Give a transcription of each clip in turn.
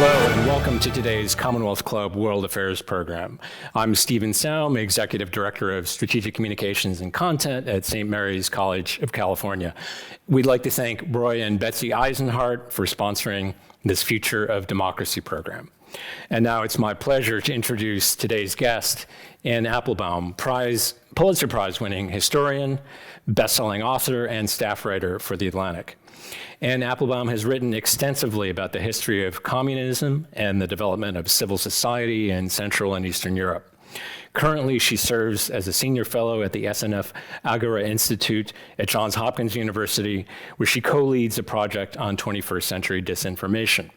Hello and welcome to today's Commonwealth Club World Affairs program. I'm Stephen Saum, Executive Director of Strategic Communications and Content at St. Mary's College of California. We'd like to thank Roy and Betsy Eisenhart for sponsoring this Future of Democracy program. And now it's my pleasure to introduce today's guest, Anne Applebaum, Pulitzer Prize-winning historian, best-selling author, and staff writer for The Atlantic. Anne Applebaum has written extensively about the history of communism and the development of civil society in Central and Eastern Europe. Currently, she serves as a senior fellow at the SNF Agora Institute at Johns Hopkins University, where she co-leads a project on 21st century disinformation.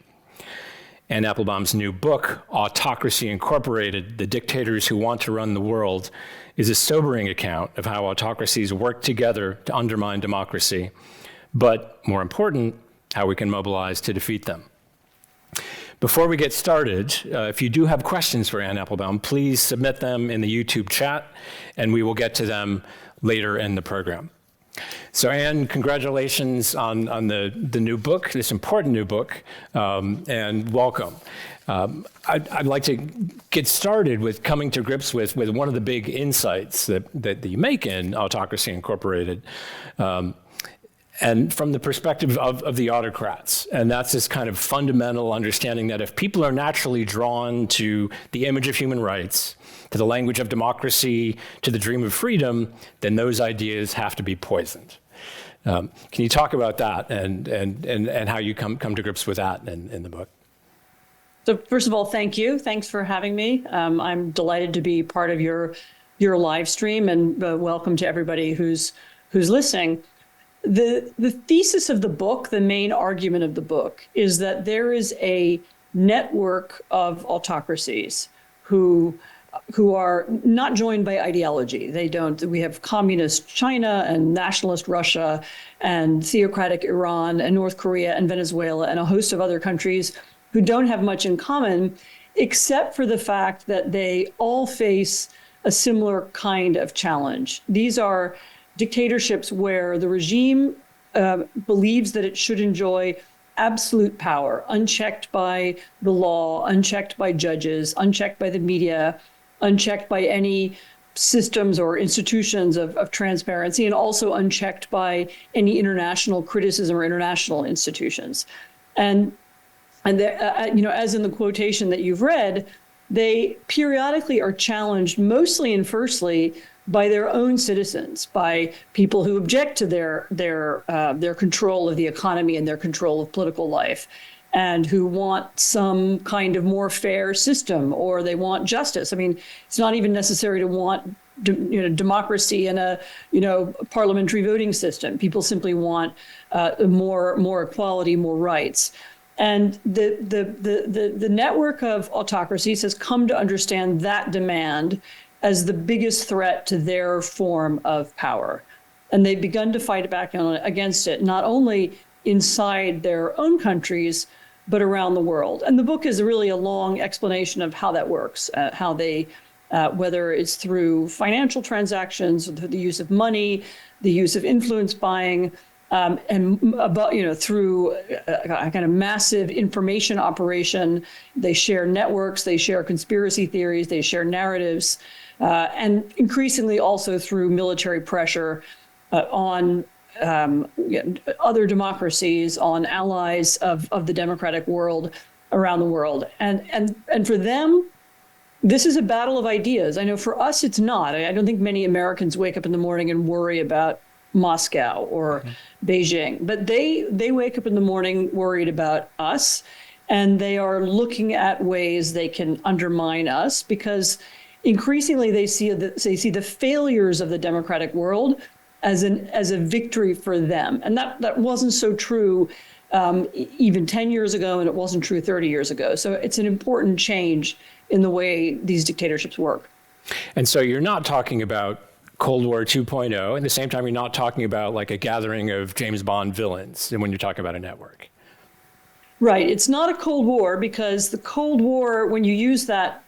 Anne Applebaum's new book, Autocracy Incorporated: The Dictators Who Want to Run the World, is a sobering account of how autocracies work together to undermine democracy, but more important, how we can mobilize to defeat them. Before we get started, if you do have questions for Anne Applebaum, please submit them in the YouTube chat, and we will get to them later in the program. So Anne, congratulations on the new book, this important new book, and welcome. I'd like to get started with coming to grips with one of the big insights that you make in Autocracy Incorporated, and from the perspective of the autocrats. And that's this kind of fundamental understanding that if people are naturally drawn to the image of human rights, to the language of democracy, to the dream of freedom, then those ideas have to be poisoned. Can you talk about that and how you come to grips with that in the book? So first of all, thank you. Thanks for having me. I'm delighted to be part of your live stream, and welcome to everybody who's listening. The thesis of the book, the main argument of the book, is that there is a network of autocracies who are not joined by ideology. We have communist China and nationalist Russia and theocratic Iran and North Korea and Venezuela and a host of other countries who don't have much in common, except for the fact that they all face a similar kind of challenge. These are dictatorships where the regime believes that it should enjoy absolute power, unchecked by the law, unchecked by judges, unchecked by the media, unchecked by any systems or institutions of transparency, and also unchecked by any international criticism or international institutions. And as in the quotation that you've read, they periodically are challenged mostly and firstly by their own citizens, by people who object to their control of the economy and their control of political life, and who want some kind of more fair system, or they want justice. I mean, it's not even necessary to want democracy and a parliamentary voting system. People simply want more equality, more rights. And the network of autocracies has come to understand that demand as the biggest threat to their form of power. And they've begun to fight back against it, not only inside their own countries, but around the world. And the book is really a long explanation of how that works, how they, whether it's through financial transactions, through the use of money, the use of influence buying, through a kind of massive information operation. They share networks, they share conspiracy theories, they share narratives, and increasingly also through military pressure on other democracies, on allies of the democratic world around the world. And for them, this is a battle of ideas. I know for us, it's not. I don't think many Americans wake up in the morning and worry about Moscow or Beijing, but they wake up in the morning worried about us, and they are looking at ways they can undermine us, because increasingly they see the failures of the democratic world as a victory for them, and that wasn't so true even 10 years ago, and it wasn't true 30 years ago. So it's an important change in the way these dictatorships work. And so you're not talking about Cold War 2.0. At the same time, you're not talking about like a gathering of James Bond villains when you're talking about a network. Right. It's not a Cold War, because the Cold War, when you use that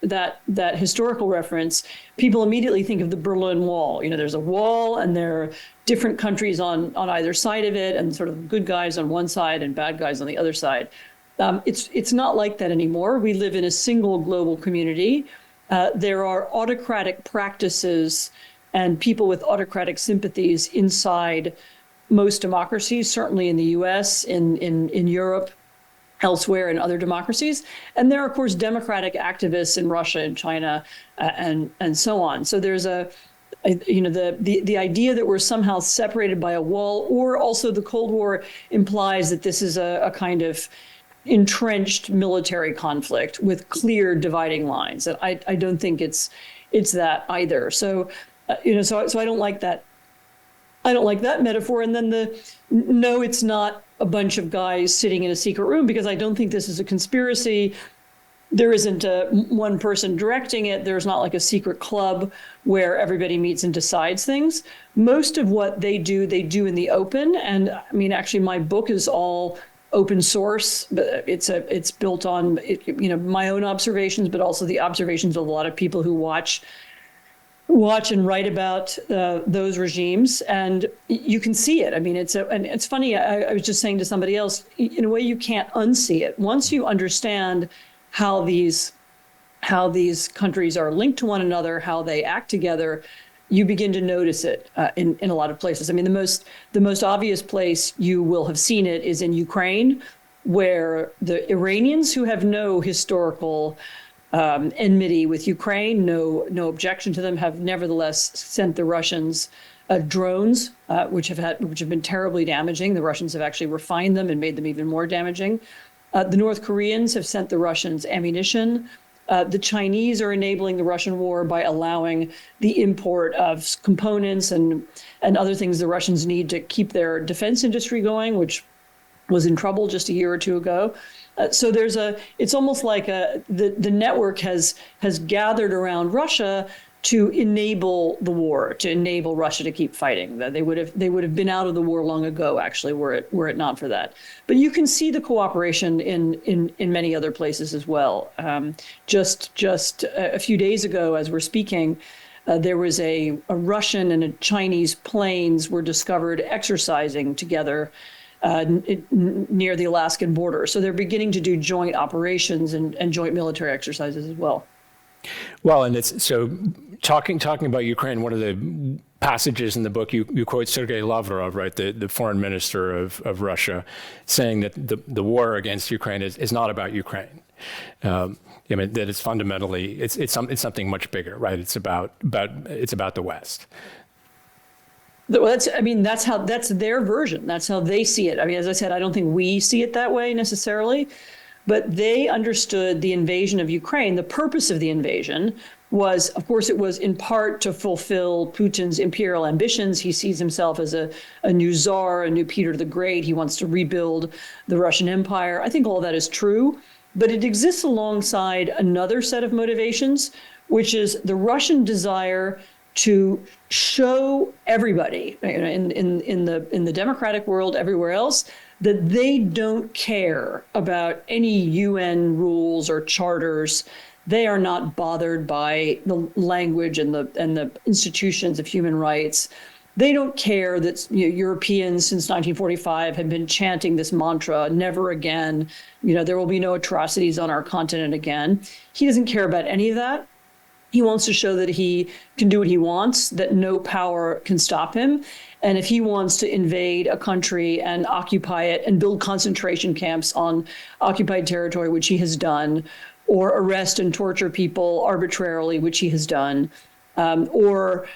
historical reference, people immediately think of the Berlin Wall. There's a wall, and there are different countries on either side of it, and sort of good guys on one side and bad guys on the other side. It's not like that anymore. We live in a single global community. There are autocratic practices and people with autocratic sympathies inside most democracies, certainly in the US, in Europe, elsewhere in other democracies. And there are, of course, democratic activists in Russia and China and so on. So there's the idea that we're somehow separated by a wall, or also the Cold War implies that this is a kind of entrenched military conflict with clear dividing lines. And I don't think it's that either. So, so I don't like that. I don't like that metaphor. And then no, it's not a bunch of guys sitting in a secret room, because I don't think this is a conspiracy. There isn't one person directing it. There's not like a secret club where everybody meets and decides things. Most of what they do in the open. And I mean, actually, my book is all open source. It's built on my own observations, but also the observations of a lot of people who watch and write about those regimes, and you can see it. I mean, and it's funny. I was just saying to somebody else, in a way, you can't unsee it. Once you understand how these countries are linked to one another, how they act together, you begin to notice it in a lot of places. I mean, the most obvious place you will have seen it is in Ukraine, where the Iranians, who have no historical enmity with Ukraine, no objection to them, have nevertheless sent the Russians drones, which have been terribly damaging. The Russians have actually refined them and made them even more damaging. The North Koreans have sent the Russians ammunition. The Chinese are enabling the Russian war by allowing the import of components and other things the Russians need to keep their defense industry going, which was in trouble just a year or two ago. So it's almost like the network has gathered around Russia to enable the war, to enable Russia to keep fighting. They would have been out of the war long ago, actually, were it not for that. But you can see the cooperation in many other places as well. Just a few days ago, as we're speaking, there was a Russian and a Chinese planes were discovered exercising together near the Alaskan border. So they're beginning to do joint operations and joint military exercises as well. Well, and it's so talking about Ukraine. One of the passages in the book, you quote Sergei Lavrov, right, the foreign minister of Russia, saying that the war against Ukraine is not about Ukraine. I mean, that it's fundamentally it's something much bigger, right? It's about the West. Well, that's their version. That's how they see it. I mean, as I said, I don't think we see it that way necessarily, but they understood the invasion of Ukraine. The purpose of the invasion was, of course, it was in part to fulfill Putin's imperial ambitions. He sees himself as a new czar, a new Peter the Great. He wants to rebuild the Russian Empire. I think all that is true, but it exists alongside another set of motivations, which is the Russian desire to show everybody in the democratic world, everywhere else, that they don't care about any UN rules or charters. They are not bothered by the language and the institutions of human rights. They don't care that Europeans since 1945 have been chanting this mantra, never again, there will be no atrocities on our continent again. He doesn't care about any of that. He wants to show that he can do what he wants, that no power can stop him. And if he wants to invade a country and occupy it and build concentration camps on occupied territory, which he has done, or arrest and torture people arbitrarily, which he has done, or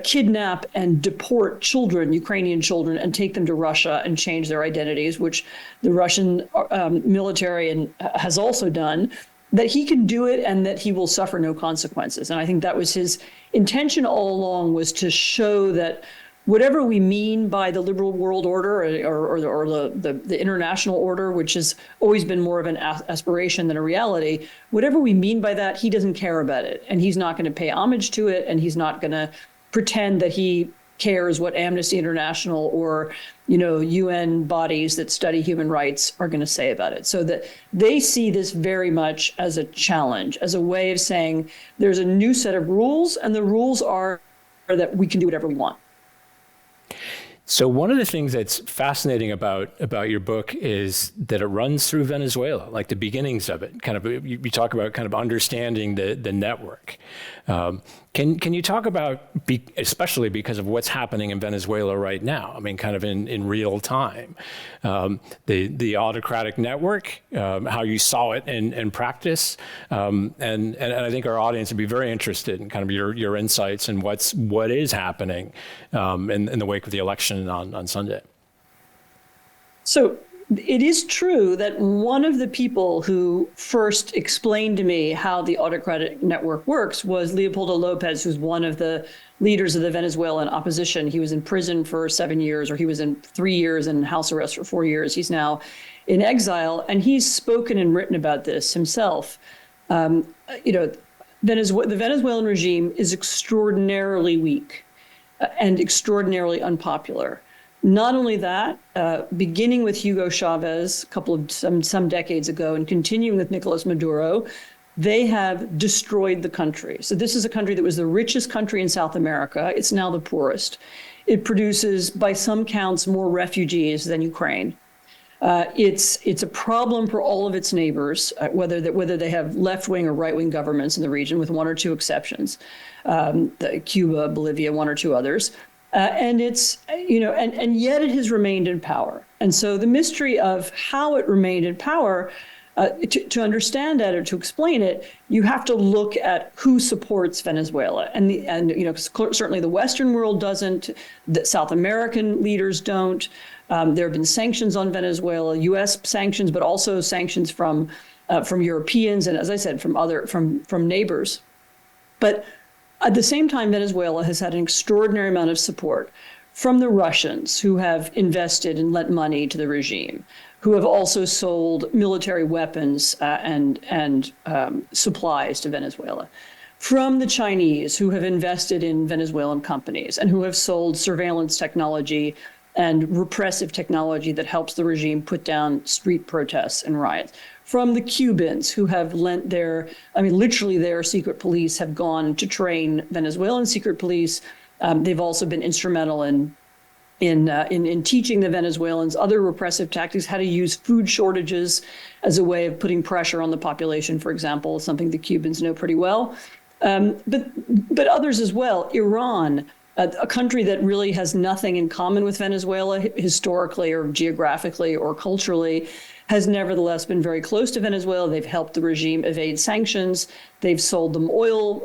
kidnap and deport children, Ukrainian children, and take them to Russia and change their identities, which the Russian military has also done, that he can do it and that he will suffer no consequences. And I think that was his intention all along, was to show that whatever we mean by the liberal world order or the international order, which has always been more of an aspiration than a reality, whatever we mean by that, he doesn't care about it. And he's not going to pay homage to it. And he's not going to pretend that he cares what Amnesty International or UN bodies that study human rights are going to say about it. So that they see this very much as a challenge, as a way of saying there's a new set of rules, and the rules are that we can do whatever we want. So one of the things that's fascinating about your book is that it runs through Venezuela, like the beginnings of it. Kind of, you talk about kind of understanding the network. Can you talk about, especially because of what's happening in Venezuela right now? I mean, kind of in real time, the autocratic network, how you saw it in practice, and I think our audience would be very interested in kind of your insights and what is happening in the wake of the election on Sunday. So it is true that one of the people who first explained to me how the autocratic network works was Leopoldo Lopez, who's one of the leaders of the Venezuelan opposition. He was in prison for 7 years, or he was in 3 years and house arrest for 4 years. He's now in exile, and he's spoken and written about this himself. The Venezuelan regime is extraordinarily weak and extraordinarily unpopular. Not only that, beginning with Hugo Chavez some decades ago and continuing with Nicolas Maduro, they have destroyed the country. So this is a country that was the richest country in South America. It's now the poorest. It produces, by some counts, more refugees than Ukraine. It's a problem for all of its neighbors, whether they have left-wing or right-wing governments in the region, with one or two exceptions, Cuba, Bolivia, one or two others. And it's, and yet it has remained in power. And so the mystery of how it remained in power, to understand that or to explain it, you have to look at who supports Venezuela. And certainly the Western world doesn't, the South American leaders don't. There have been sanctions on Venezuela, U.S. sanctions, but also sanctions from Europeans and, as I said, from neighbors. But at the same time, Venezuela has had an extraordinary amount of support from the Russians, who have invested and lent money to the regime, who have also sold military weapons and supplies to Venezuela, from the Chinese, who have invested in Venezuelan companies and who have sold surveillance technology and repressive technology that helps the regime put down street protests and riots, from the Cubans, who have lent literally their secret police have gone to train Venezuelan secret police. They've also been instrumental in teaching the Venezuelans other repressive tactics, how to use food shortages as a way of putting pressure on the population, for example, something the Cubans know pretty well. But others as well. Iran, a country that really has nothing in common with Venezuela historically or geographically or culturally, has nevertheless been very close to Venezuela. They've helped the regime evade sanctions. They've sold them oil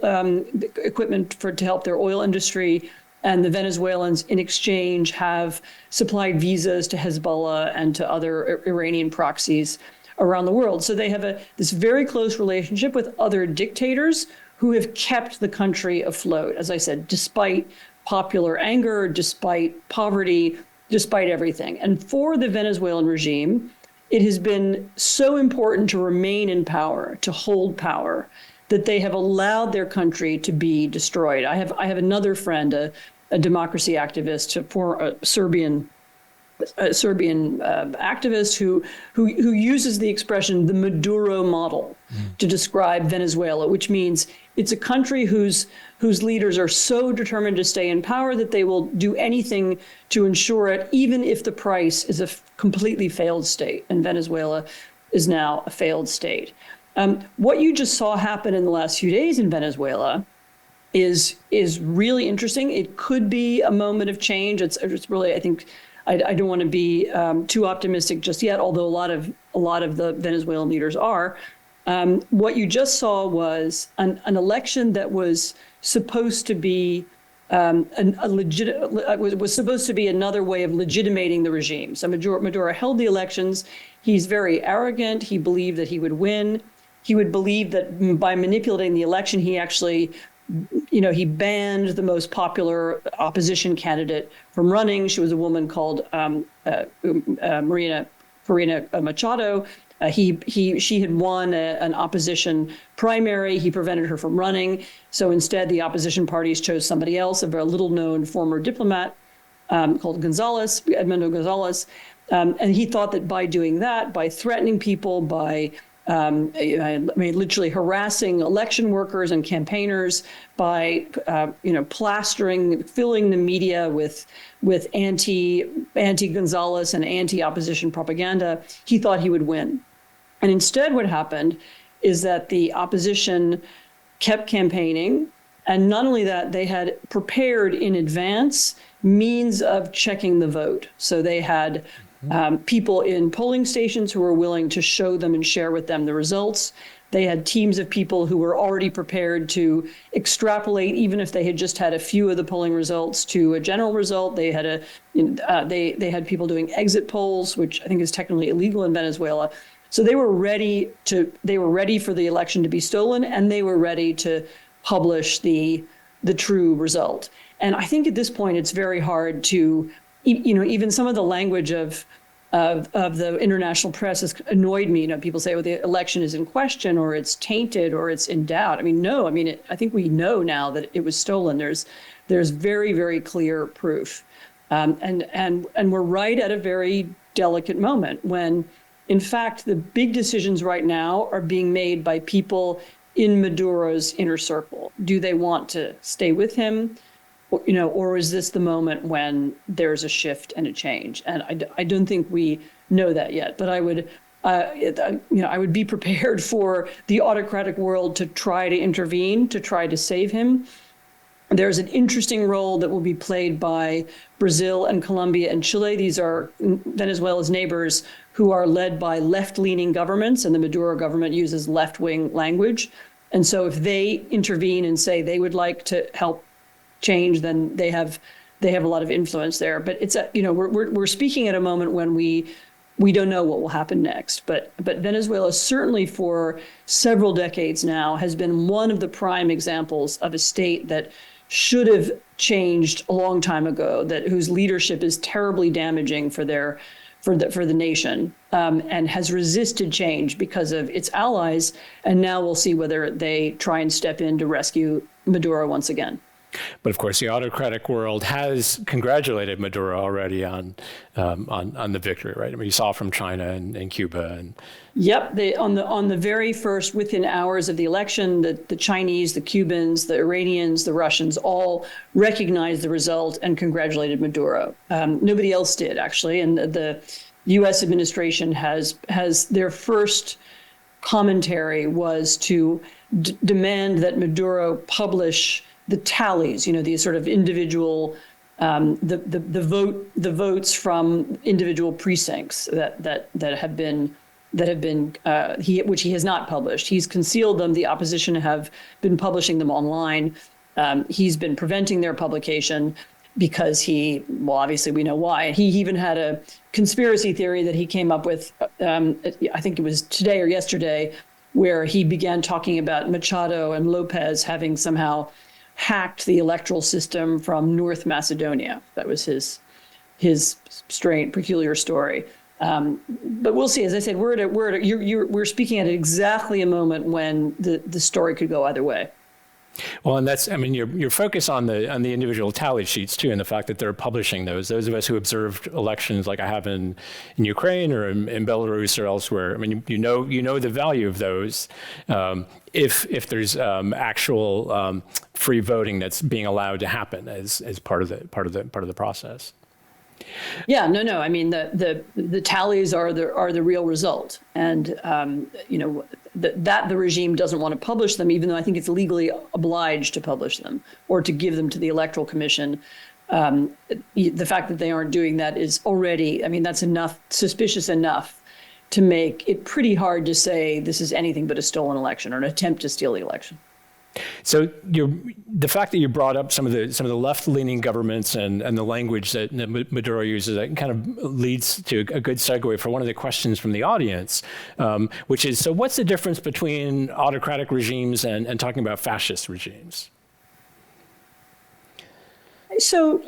equipment to help their oil industry. And the Venezuelans, in exchange, have supplied visas to Hezbollah and to other Iranian proxies around the world. So they have this very close relationship with other dictators who have kept the country afloat, as I said, despite popular anger, despite poverty, despite everything. And for the Venezuelan regime, it has been so important to remain in power, to hold power, that they have allowed their country to be destroyed. I have another friend, a democracy activist, a Serbian activist who uses the expression the Maduro model to describe Venezuela, which means it's a country whose leaders are so determined to stay in power that they will do anything to ensure it, even if the price is a completely failed state. And Venezuela is now a failed state. What you just saw happen in the last few days in Venezuela is really interesting. It could be a moment of change. It's really, I think, I don't want to be too optimistic just yet, although a lot of the Venezuelan leaders are. What you just saw was an election that was supposed to be was supposed to be another way of legitimating the regime. So Maduro held the elections. He's very arrogant. He believed that he would win. He would believe that by manipulating the election, he actually, he banned the most popular opposition candidate from running. She was a woman called Corina Machado. She had won an opposition primary. He prevented her from running. So instead, the opposition parties chose somebody else, a very little-known former diplomat called Edmundo Gonzalez. And he thought that by doing that, by threatening people, by I mean, literally harassing election workers and campaigners by, plastering, filling the media with anti Gonzalez and anti-opposition propaganda. He thought he would win. And instead, what happened is that the opposition kept campaigning. And not only that, they had prepared in advance means of checking the vote. So they had people in polling stations who were willing to show them and share with them the results. They had teams of people who were already prepared to extrapolate, even if they had just had a few of the polling results, to a general result. They had they had people doing exit polls, which I think is technically illegal in Venezuela. So they were ready for the election to be stolen, and they were ready to publish the true result. And I think at this point it's very hard to, even some of the language of the international press has annoyed me. People say, well, the election is in question, or it's tainted, or it's in doubt. I mean, no. I mean, I think we know now that it was stolen. There's very, very clear proof, and we're right at a very delicate moment when, in fact, the big decisions right now are being made by people in Maduro's inner circle. Do they want to stay with him? Or is this the moment when there's a shift and a change? And I don't think we know that yet. But I would be prepared for the autocratic world to try to intervene, to try to save him. There's an interesting role that will be played by Brazil and Colombia and Chile. These are Venezuela's neighbors who are led by left-leaning governments, and the Maduro government uses left-wing language. And so if they intervene and say they would like to help change, then they have a lot of influence there. But it's we're speaking at a moment when we don't know what will happen next. But Venezuela certainly for several decades now has been one of the prime examples of a state that should have changed a long time ago, whose leadership is terribly damaging for the nation, and has resisted change because of its allies. And now we'll see whether they try and step in to rescue Maduro once again. But of course, the autocratic world has congratulated Maduro already on the victory, right? I mean, you saw from China and Cuba. And yep, on the very first, within hours of the election, the Chinese, the Cubans, the Iranians, the Russians all recognized the result and congratulated Maduro. Nobody else did, actually, and the U.S. administration has their first commentary was to demand that Maduro publish the tallies, these sort of individual, the votes from individual precincts that have been which he has not published. He's concealed them. The opposition have been publishing them online. He's been preventing their publication because obviously we know why. He even had a conspiracy theory that he came up with, I think it was today or yesterday, where he began talking about Machado and Lopez having somehow hacked the electoral system from North Macedonia. That was his strange, peculiar story. But we'll see. As I said, we're speaking at exactly a moment when the story could go either way. Well, and that's, I mean, your focus on the individual tally sheets too, and the fact that they're publishing those of us who observed elections like I have in Ukraine or in Belarus or elsewhere. I mean, you know the value of those if there's actual free voting that's being allowed to happen as part of the process. Yeah, no. I mean, the tallies are the real result, and that the regime doesn't want to publish them, even though I think it's legally obliged to publish them or to give them to the Electoral Commission. The fact that they aren't doing that is already, I mean, that's suspicious enough to make it pretty hard to say this is anything but a stolen election or an attempt to steal the election. So the fact that you brought up some of the left-leaning governments and the language that Maduro uses, that kind of leads to a good segue for one of the questions from the audience, which is, so what's the difference between autocratic regimes and talking about fascist regimes? So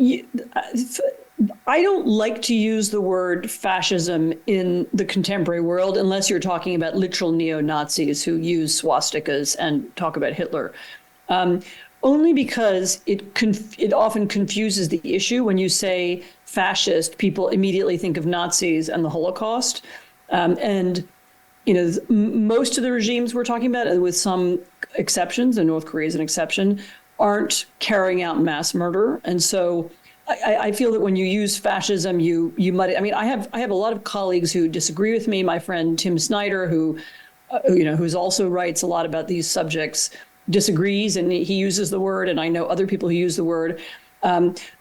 I don't like to use the word fascism in the contemporary world unless you're talking about literal neo-Nazis who use swastikas and talk about Hitler. Only because it often confuses the issue. When you say fascist, people immediately think of Nazis and the Holocaust. And most of the regimes we're talking about, with some exceptions, and North Korea is an exception, aren't carrying out mass murder. And so I feel that when you use fascism, you might. I mean, I have a lot of colleagues who disagree with me. My friend Tim Snyder, who's also writes a lot about these subjects, disagrees, and he uses the word. And I know other people who use the word.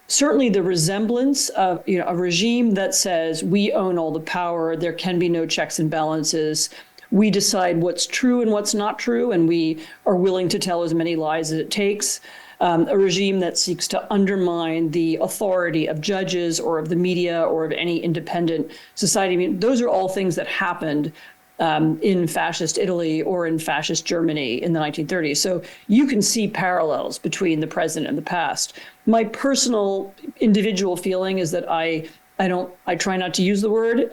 Certainly, the resemblance of a regime that says we own all the power, there can be no checks and balances. We decide what's true and what's not true, and we are willing to tell as many lies as it takes. A regime that seeks to undermine the authority of judges or of the media or of any independent society. I mean, those are all things that happened in fascist Italy or in fascist Germany in the 1930s. So you can see parallels between the present and the past. My personal individual feeling is that I try not to use the word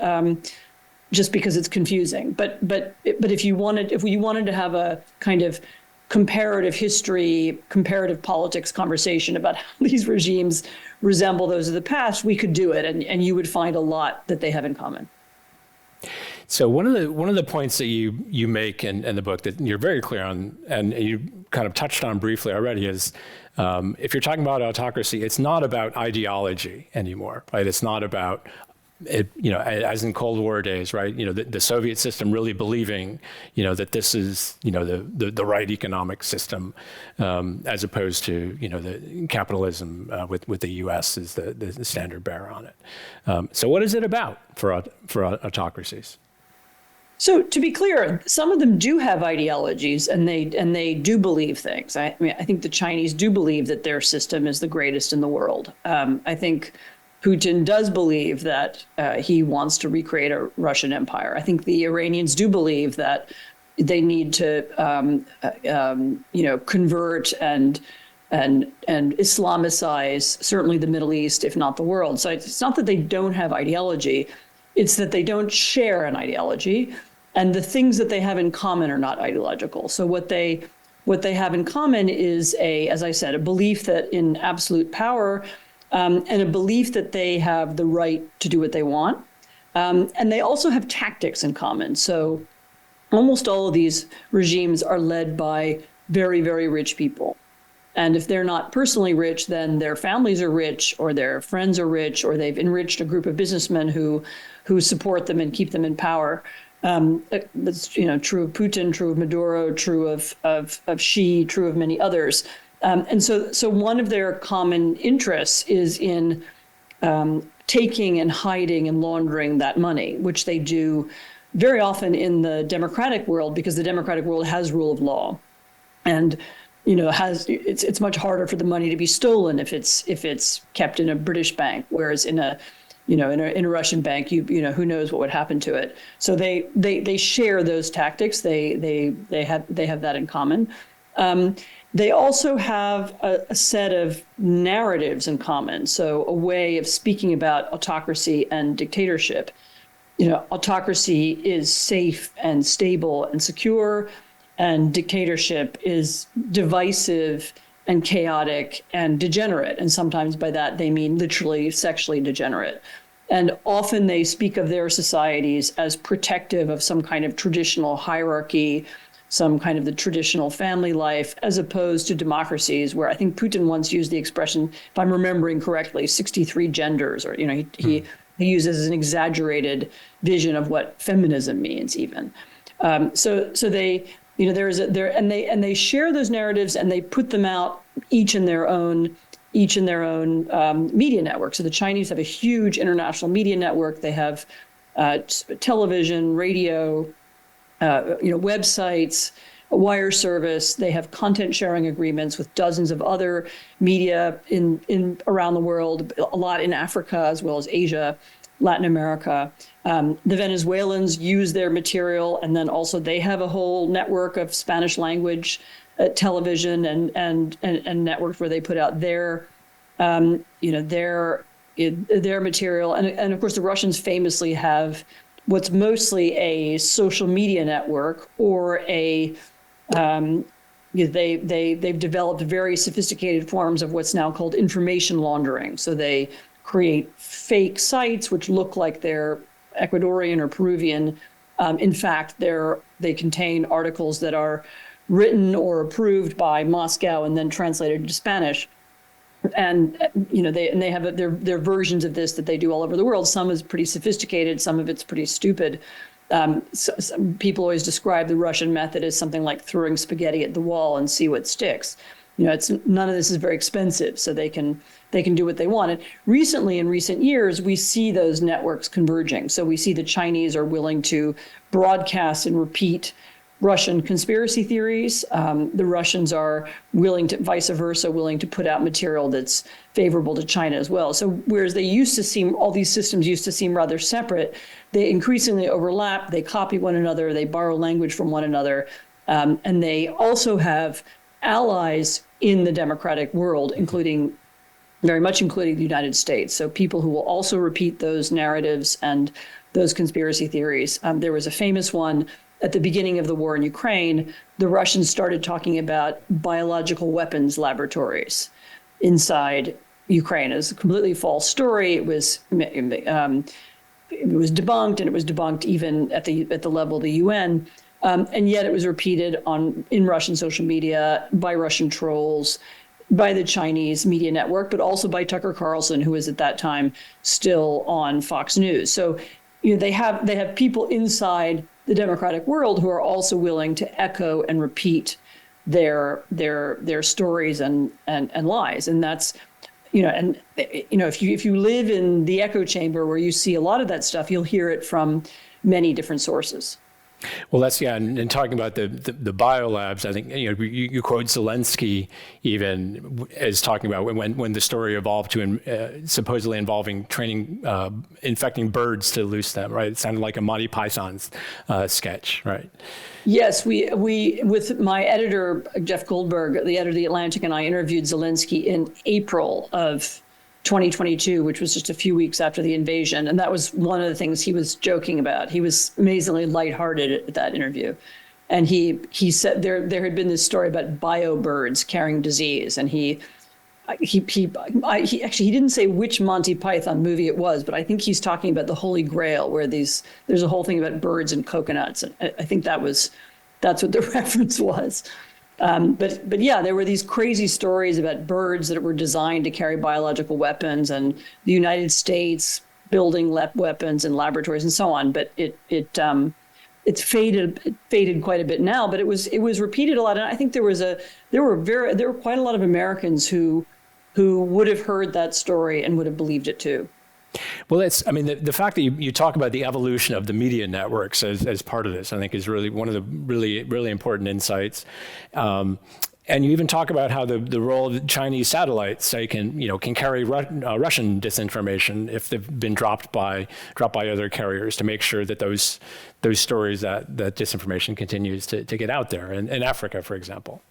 just because it's confusing. But if you wanted to have a kind of comparative history, comparative politics conversation about how these regimes resemble those of the past, we could do it, and you would find a lot that they have in common. So one of the points that you make in the book that you're very clear on, and you kind of touched on briefly already, is if you're talking about autocracy, it's not about ideology anymore, right? It's not about it, as in Cold War days, right? The Soviet system really believing, that this is, the right economic system, as opposed to, the capitalism with the U.S. is the standard bearer on it. So what is it about for autocracies? So to be clear, some of them do have ideologies, and they do believe things. I think the Chinese do believe that their system is the greatest in the world. I think Putin does believe that he wants to recreate a Russian empire. I think the Iranians do believe that they need to, convert and Islamicize certainly the Middle East, if not the world. So it's not that they don't have ideology; it's that they don't share an ideology, and the things that they have in common are not ideological. So what they have in common is as I said, a belief that in absolute power. And a belief that they have the right to do what they want. And they also have tactics in common. So almost all of these regimes are led by very, very rich people. And if they're not personally rich, then their families are rich, or their friends are rich, or they've enriched a group of businessmen who support them and keep them in power. That's true of Putin, true of Maduro, true of Xi, true of many others. And so one of their common interests is in taking and hiding and laundering that money, which they do very often in the democratic world, because the democratic world has rule of law, and it's much harder for the money to be stolen if it's kept in a British bank, whereas in a Russian bank, who knows what would happen to it. So they share those tactics. They have that in common. They also have a set of narratives in common. So a way of speaking about autocracy and dictatorship. Autocracy is safe and stable and secure, and dictatorship is divisive and chaotic and degenerate. And sometimes by that, they mean literally sexually degenerate. And often they speak of their societies as protective of some kind of traditional hierarchy, some kind of the traditional family life, as opposed to democracies where I think Putin once used the expression, if I'm remembering correctly, 63 genders, or he uses an exaggerated vision of what feminism means even. So they they share those narratives, and they put them out each in their own media network. So the Chinese have a huge international media network. They have television, radio, websites, a wire service. They have content sharing agreements with dozens of other media in around the world, a lot in Africa as well as Asia, Latin America. The Venezuelans use their material, and then also they have a whole network of Spanish language television and networks where they put out their material. And of course, the Russians famously have what's mostly a social media network, or they've developed very sophisticated forms of what's now called information laundering. So they create fake sites which look like they're Ecuadorian or Peruvian, In fact, they contain articles that are written or approved by Moscow and then translated into Spanish. And they have their versions of this that they do all over the world. Some is pretty sophisticated, some of it's pretty stupid. Some people always describe the Russian method as something like throwing spaghetti at the wall and see what sticks. None of this is very expensive, so they can do what they want. And recently, in recent years, we see those networks converging. So we see the Chinese are willing to broadcast and repeat Russian conspiracy theories. The Russians are willing to, vice versa, willing to put out material that's favorable to China as well. So whereas all these systems used to seem rather separate, they increasingly overlap, they copy one another, they borrow language from one another, and they also have allies in the democratic world, very much including the United States. So people who will also repeat those narratives and those conspiracy theories. There was a famous one at the beginning of the war in Ukraine. The Russians started talking about biological weapons laboratories inside Ukraine. It was a completely false story. It was debunked, and it was debunked even at the level of the UN. And yet it was repeated in Russian social media by Russian trolls, by the Chinese media network, but also by Tucker Carlson, who was at that time still on Fox News. So they have people inside the democratic world who are also willing to echo and repeat their stories and lies. And that's, if you live in the echo chamber where you see a lot of that stuff, you'll hear it from many different sources. Well, and talking about the biolabs, I think you quote Zelensky even as talking about when the story evolved to supposedly involving training, infecting birds to loose them, right? It sounded like a Monty Python's sketch, right? Yes, we with my editor Jeff Goldberg, the editor of The Atlantic, and I interviewed Zelensky in April of 2022, which was just a few weeks after the invasion. And that was one of the things he was joking about. He was amazingly lighthearted at that interview. And he said there had been this story about bio birds carrying disease. And he didn't say which Monty Python movie it was, but I think he's talking about the Holy Grail, where there's a whole thing about birds and coconuts. And I think that's what the reference was. But yeah, there were these crazy stories about birds that were designed to carry biological weapons, and the United States building weapons in laboratories and so on. But it's faded quite a bit now. But it was repeated a lot, and I think there were quite a lot of Americans who would have heard that story and would have believed it too. Well, the fact that you talk about the evolution of the media networks as part of this, I think is really one of the really, really important insights. And you even talk about how the role of Chinese satellites, say, can carry Russian disinformation if they've been dropped by other carriers, to make sure that those stories, that disinformation continues to get out there in Africa, for example.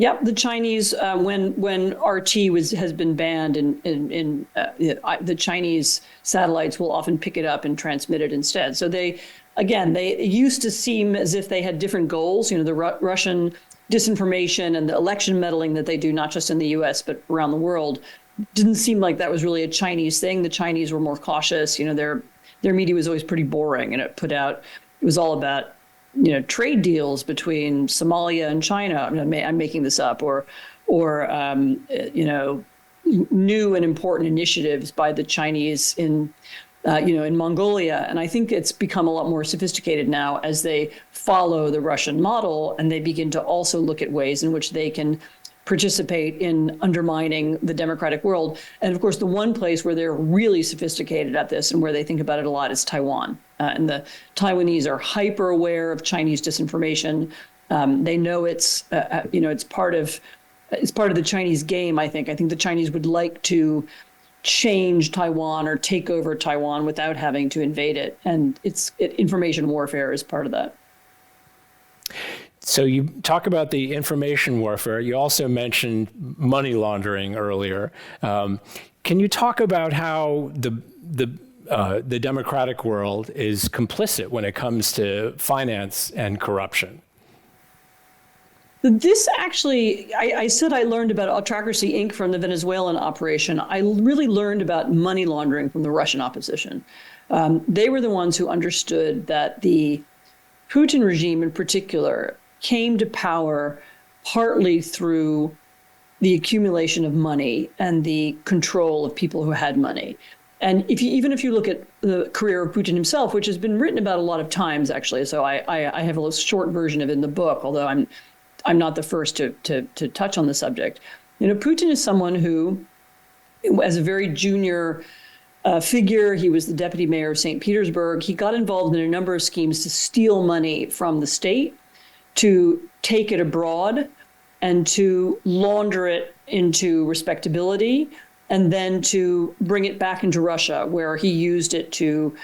Yep, the Chinese, when RT has been banned, the Chinese satellites will often pick it up and transmit it instead. So they used to seem as if they had different goals. The Russian disinformation and the election meddling that they do, not just in the U.S. but around the world, didn't seem like that was really a Chinese thing. The Chinese were more cautious. Their media was always pretty boring, and it was all about trade deals between Somalia and China. I'm making this up, or new and important initiatives by the Chinese in Mongolia. And I think it's become a lot more sophisticated now as they follow the Russian model, and they begin to also look at ways in which they can participate in undermining the democratic world. And of course, the one place where they're really sophisticated at this and where they think about it a lot is Taiwan. And the Taiwanese are hyper aware of Chinese disinformation. They know it's part of the Chinese game. I think the Chinese would like to change Taiwan or take over Taiwan without having to invade it. And information warfare is part of that. So you talk about the information warfare. You also mentioned money laundering earlier. Can you talk about how the democratic world is complicit when it comes to finance and corruption? This actually, I said I learned about Autocracy Inc. from the Venezuelan operation. I really learned about money laundering from the Russian opposition. They were the ones who understood that the Putin regime in particular came to power partly through the accumulation of money and the control of people who had money. And even if you look at the career of Putin himself, which has been written about a lot of times, actually, so I have a little short version of it in the book, although I'm not the first to touch on the subject. Putin is someone who, as a very junior figure, he was the deputy mayor of St. Petersburg. He got involved in a number of schemes to steal money from the state, to take it abroad, and to launder it into respectability, and then to bring it back into Russia, where he used it to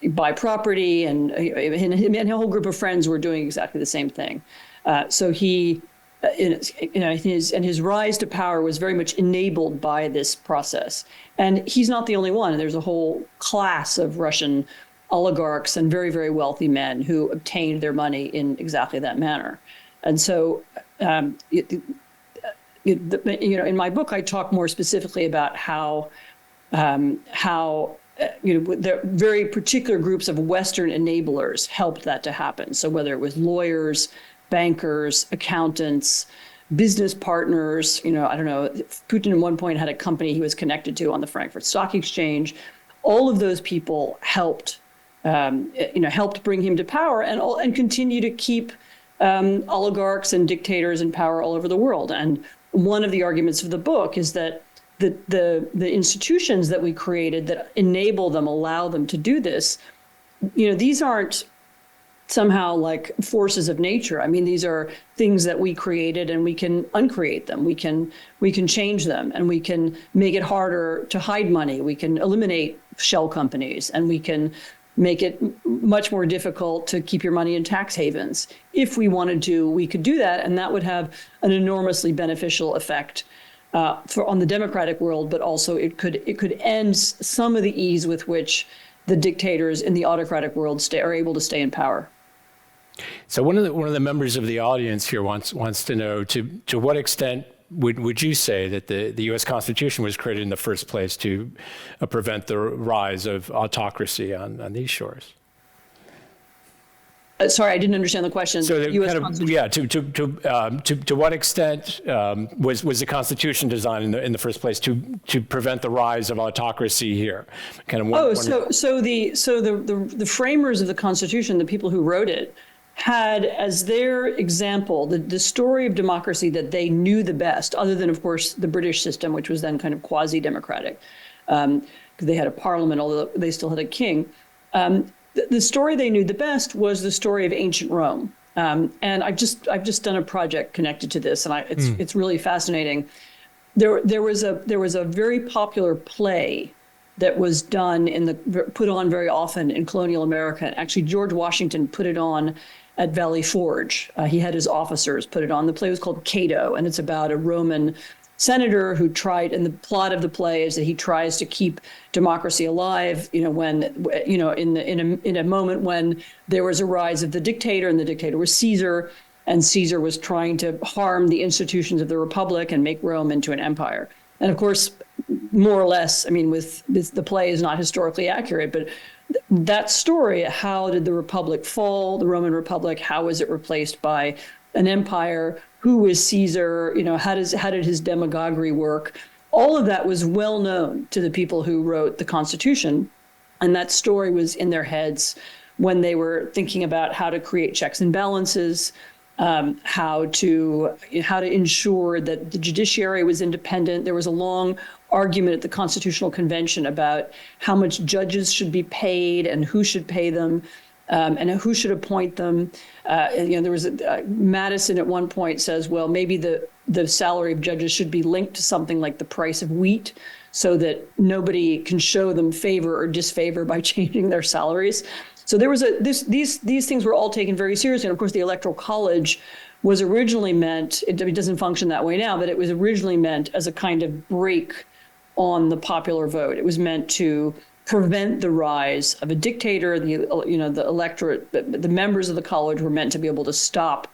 buy property, and a whole group of friends were doing exactly the same thing. So he, his rise to power was very much enabled by this process. And he's not the only one. There's a whole class of Russian oligarchs and very, very wealthy men who obtained their money in exactly that manner. And so, in my book, I talk more specifically about how the very particular groups of Western enablers helped that to happen. So whether it was lawyers, bankers, accountants, business partners, I don't know, Putin at one point had a company he was connected to on the Frankfurt Stock Exchange. All of those people helped bring him to power and continue to keep oligarchs and dictators in power all over the world. And one of the arguments of the book is that the institutions that we created that enable them, allow them to do this, these aren't somehow like forces of nature. I mean, these are things that we created, and we can uncreate them. We can change them, and we can make it harder to hide money. We can eliminate shell companies, and we can make it much more difficult to keep your money in tax havens. If we wanted to, we could do that, and that would have an enormously beneficial effect on the democratic world, but also it could end some of the ease with which the dictators in the autocratic world are able to stay in power. So one of the members of the audience here wants to know to what extent would you say that the U.S. Constitution was created in the first place to prevent the rise of autocracy on these shores? Sorry, I didn't understand the question. So to what extent was the Constitution designed in the first place to prevent the rise of autocracy here? So the framers of the Constitution, the people who wrote it, had as their example the story of democracy that they knew the best, other than, of course, the British system, which was then kind of quasi-democratic, because they had a parliament, although they still had a king. The story they knew the best was the story of ancient Rome. And I've just done a project connected to this, and it's really fascinating. There was a very popular play that was put on very often in colonial America. Actually, George Washington put it on at Valley Forge. He had his officers put it on. The play was called Cato, and it's about a Roman senator who tried, and the plot of the play is that he tries to keep democracy alive, in a moment when there was a rise of the dictator, and the dictator was Caesar, and Caesar was trying to harm the institutions of the Republic and make Rome into an empire. And of course, more or less, I mean, with this, the play is not historically accurate, but that story, how did the Republic fall, the Roman Republic, how was it replaced by an empire? Who was Caesar? How did his demagoguery work? All of that was well known to the people who wrote the Constitution. And that story was in their heads when they were thinking about how to create checks and balances, how to ensure that the judiciary was independent. There was a long argument at the Constitutional Convention about how much judges should be paid and who should pay them, and who should appoint them. There was Madison at one point says, well, maybe the salary of judges should be linked to something like the price of wheat, so that nobody can show them favor or disfavor by changing their salaries. So there was these things were all taken very seriously. And of course, the Electoral College was originally meant, it doesn't function that way now, but it was originally meant as a kind of brake on the popular vote. It was meant to prevent the rise of a dictator. The electorate, the members of the college were meant to be able to stop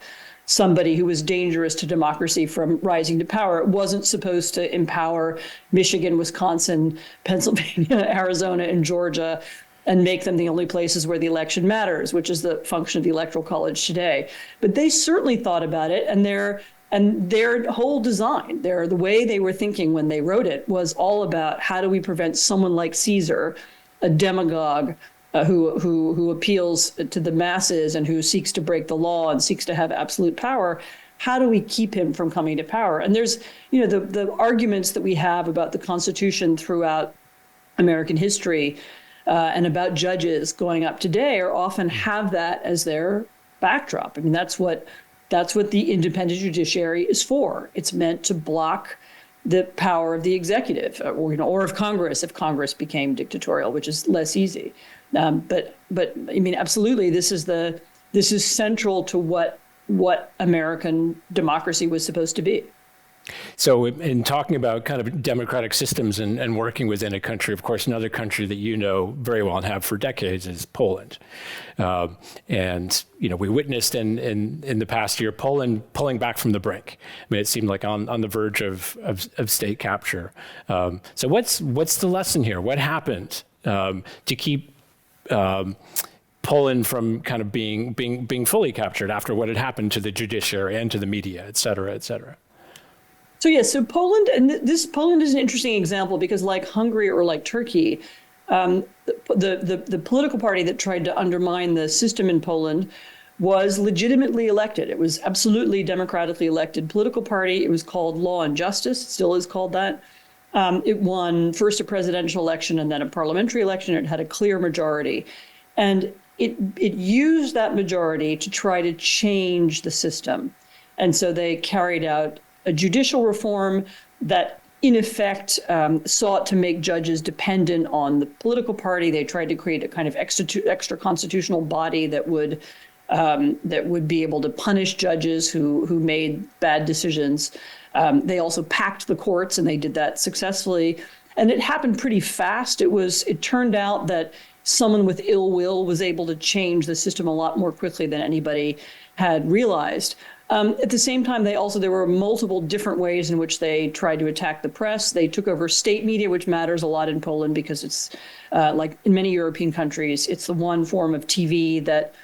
somebody who was dangerous to democracy from rising to power. It wasn't supposed to empower Michigan, Wisconsin, Pennsylvania, Arizona, and Georgia and make them the only places where the election matters, which is the function of the Electoral College today. But they certainly thought about it, and their whole design, the way they were thinking when they wrote it was all about how do we prevent someone like Caesar, a demagogue who appeals to the masses and who seeks to break the law and seeks to have absolute power. How do we keep him from coming to power? And there's, the arguments that we have about the Constitution throughout American history and about judges going up today are often have that as their backdrop. I mean, that's what the independent judiciary is for. It's meant to block the power of the executive, or of Congress, if Congress became dictatorial, which is less easy. But I mean, absolutely, this is central to what American democracy was supposed to be. So in talking about kind of democratic systems and working within a country, of course, another country that you know very well and have for decades is Poland. And, we witnessed in the past year, Poland pulling back from the brink. I mean, it seemed like on the verge of state capture. So what's the lesson here? What happened to keep Poland from kind of being fully captured after what had happened to the judiciary and to the media, et cetera, et cetera? So Poland, and Poland is an interesting example because, like Hungary or like Turkey, the political party that tried to undermine the system in Poland was legitimately elected. It was absolutely democratically elected political party. It was called Law and Justice. It still is called that. It won first a presidential election and then a parliamentary election. It had a clear majority, and it used that majority to try to change the system. And so they carried out a judicial reform that, in effect, sought to make judges dependent on the political party. They tried to create a kind of extra constitutional body that would be able to punish judges who made bad decisions. They also packed the courts, and they did that successfully. And it happened pretty fast. It turned out that someone with ill will was able to change the system a lot more quickly than anybody had realized. At the same time, there were multiple different ways in which they tried to attack the press. They took over state media, which matters a lot in Poland because it's like in many European countries, it's the one form of TV that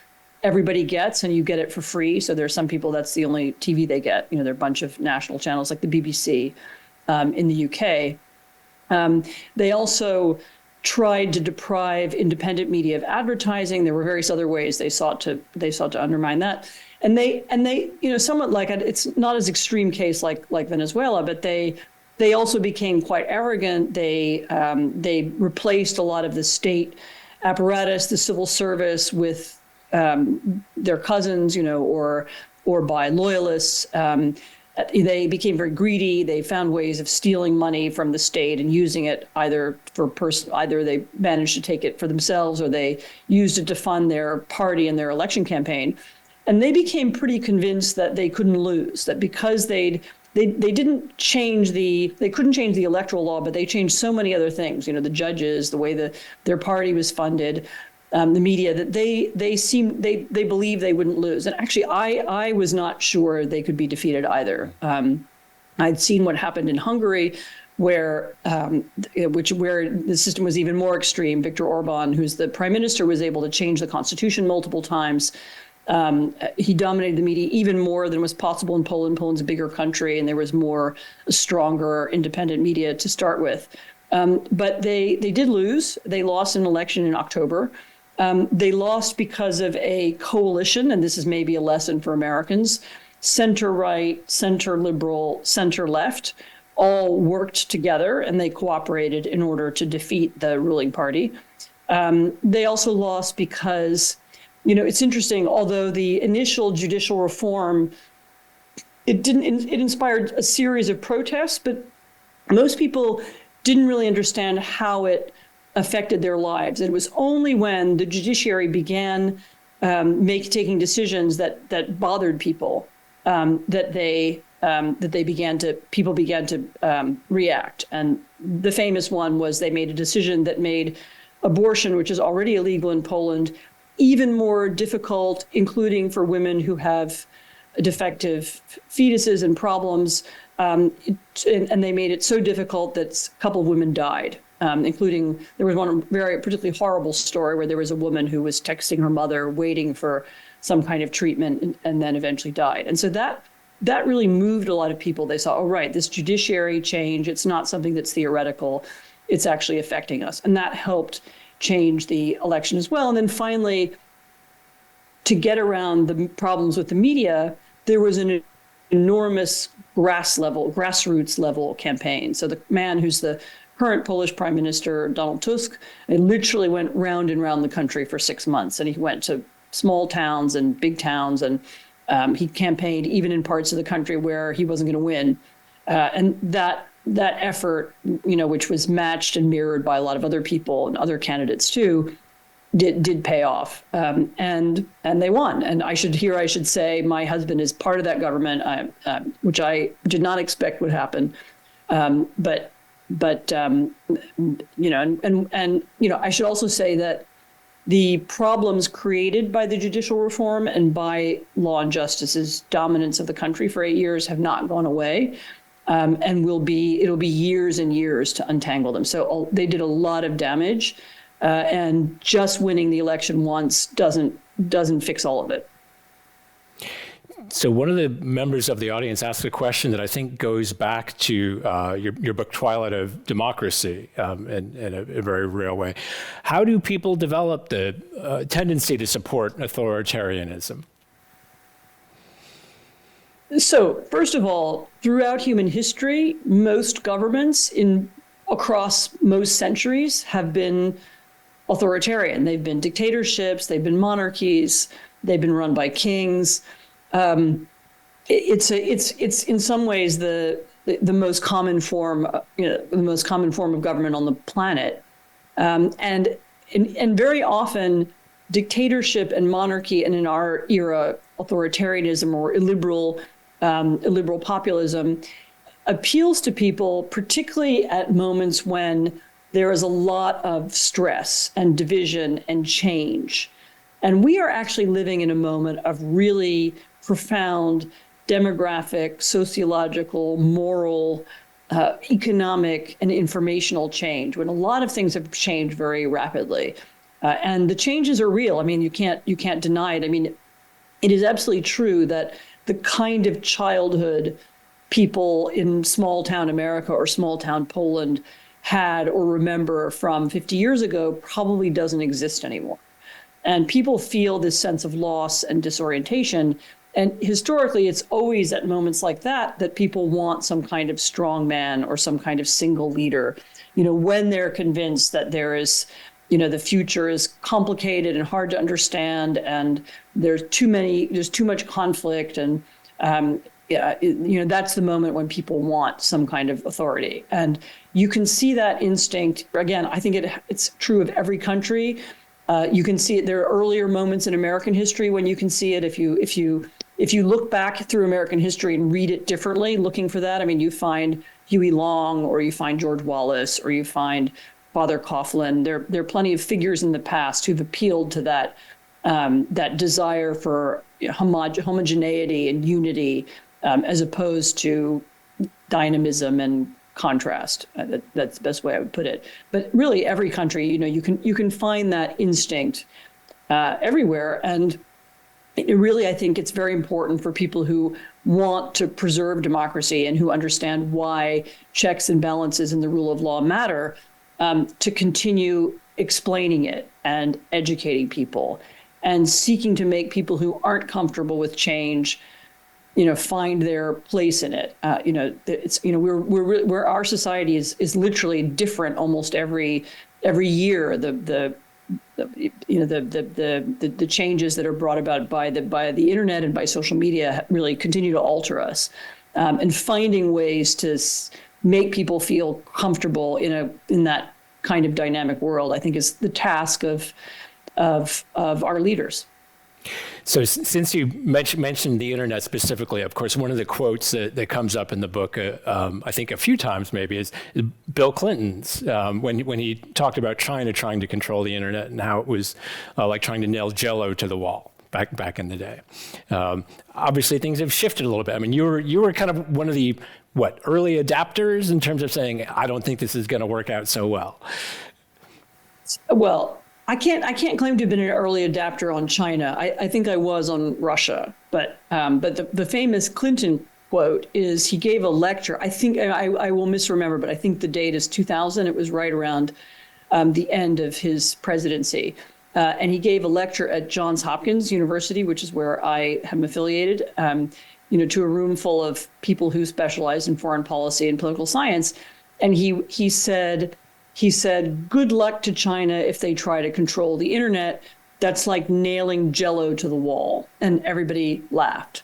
everybody gets and you get it for free. So there are some people that's the only TV they get. There are a bunch of national channels like the BBC in the UK. They also tried to deprive independent media of advertising. There were various other ways they sought to undermine that. And they, somewhat like it's not as extreme case like Venezuela, but they also became quite arrogant. They replaced a lot of the state apparatus, the civil service, with their cousins, or by loyalists. They became very greedy. They found ways of stealing money from the state and using it either they managed to take it for themselves or they used it to fund their party and their election campaign. And they became pretty convinced that they couldn't lose, that because they couldn't change the electoral law, but they changed so many other things, the judges, the way their party was funded, the media, that they believed they wouldn't lose. And actually, I was not sure they could be defeated either. I'd seen what happened in Hungary, where the system was even more extreme. Viktor Orban, who's the prime minister, was able to change the constitution multiple times. He dominated the media even more than was possible in Poland. Poland's a bigger country, and there was stronger independent media to start with. But they did lose. They lost an election in October. They lost because of a coalition, and this is maybe a lesson for Americans. Center-right, center-liberal, center-left all worked together, and they cooperated in order to defeat the ruling party. They also lost because, it's interesting, although the initial judicial reform, it inspired a series of protests, but most people didn't really understand how it affected their lives. And it was only when the judiciary began taking decisions that bothered people that people began to react. And the famous one was they made a decision that made abortion, which is already illegal in Poland, even more difficult, including for women who have defective fetuses and problems. And they made it so difficult that a couple of women died including there was one very particularly horrible story where there was a woman who was texting her mother, waiting for some kind of treatment, and then eventually died. And so that really moved a lot of people. They saw, oh, right, this judiciary change, it's not something that's theoretical, it's actually affecting us. And that helped change the election as well. And then finally, to get around the problems with the media, there was an enormous grassroots level campaign. So the man who's the current Polish Prime Minister, Donald Tusk, literally went round and round the country for 6 months. And he went to small towns and big towns, and he campaigned even in parts of the country where he wasn't going to win. And that effort, which was matched and mirrored by a lot of other people and other candidates too, did pay off, and they won. And I should say my husband is part of that government, which I did not expect would happen. But I should also say that the problems created by the judicial reform and by Law and Justice's dominance of the country for 8 years have not gone away, and it'll be years and years to untangle them. So they did a lot of damage. And just winning the election once doesn't fix all of it. So one of the members of the audience asked a question that I think goes back to your book, Twilight of Democracy, in a very real way. How do people develop the tendency to support authoritarianism? So first of all, throughout human history, most governments across most centuries have been authoritarian. They've been dictatorships, they've been monarchies, they've been run by kings. It's in some ways the most common form, the most common form of government on the planet, and very often dictatorship and monarchy, and in our era, authoritarianism or illiberal populism, appeals to people, particularly at moments when there is a lot of stress and division and change. And we are actually living in a moment of really profound demographic, sociological, moral, economic, and informational change, when a lot of things have changed very rapidly. And the changes are real. I mean, you can't deny it. I mean, it is absolutely true that the kind of childhood people in small town America or small town Poland had or remember from 50 years ago probably doesn't exist anymore. And people feel this sense of loss and disorientation. And historically, it's always at moments like that people want some kind of strong man or some kind of single leader, when they're convinced that there is, the future is complicated and hard to understand, and there's too much conflict, and that's the moment when people want some kind of authority. And you can see that instinct. Again, I think it's true of every country. You can see it. There are earlier moments in American history when you can see it. If you look back through American history and read it differently, looking for that, I mean, you find Huey Long, or you find George Wallace, or you find Father Coughlin. There are plenty of figures in the past who've appealed to that desire for homogeneity and unity, as opposed to dynamism and contrast. That's the best way I would put it. But really, every country, you can find that instinct everywhere. And I think it's very important for people who want to preserve democracy and who understand why checks and balances and the rule of law matter, to continue explaining it and educating people and seeking to make people who aren't comfortable with change, find their place in it. We're our society is literally different almost every year. The changes that are brought about by the internet and by social media really continue to alter us, and finding ways to make people feel comfortable in that kind of dynamic world, I think, is the task of our leaders. So since you mentioned the internet specifically, of course, one of the quotes that comes up in the book, I think a few times maybe, is Bill Clinton's, when he talked about China trying to control the internet and how it was like trying to nail Jell-O to the wall back in the day. Obviously, things have shifted a little bit. I mean, you were kind of one of the early adapters in terms of saying, I don't think this is going to work out so well? Well, I can't claim to have been an early adapter on China. I think I was on Russia, but the famous Clinton quote is he gave a lecture. I think I will misremember, but I think the date is 2000. It was right around the end of his presidency. And he gave a lecture at Johns Hopkins University, which is where I am affiliated, to a room full of people who specialize in foreign policy and political science. And he said, good luck to China if they try to control the internet. That's like nailing Jello to the wall. And everybody laughed.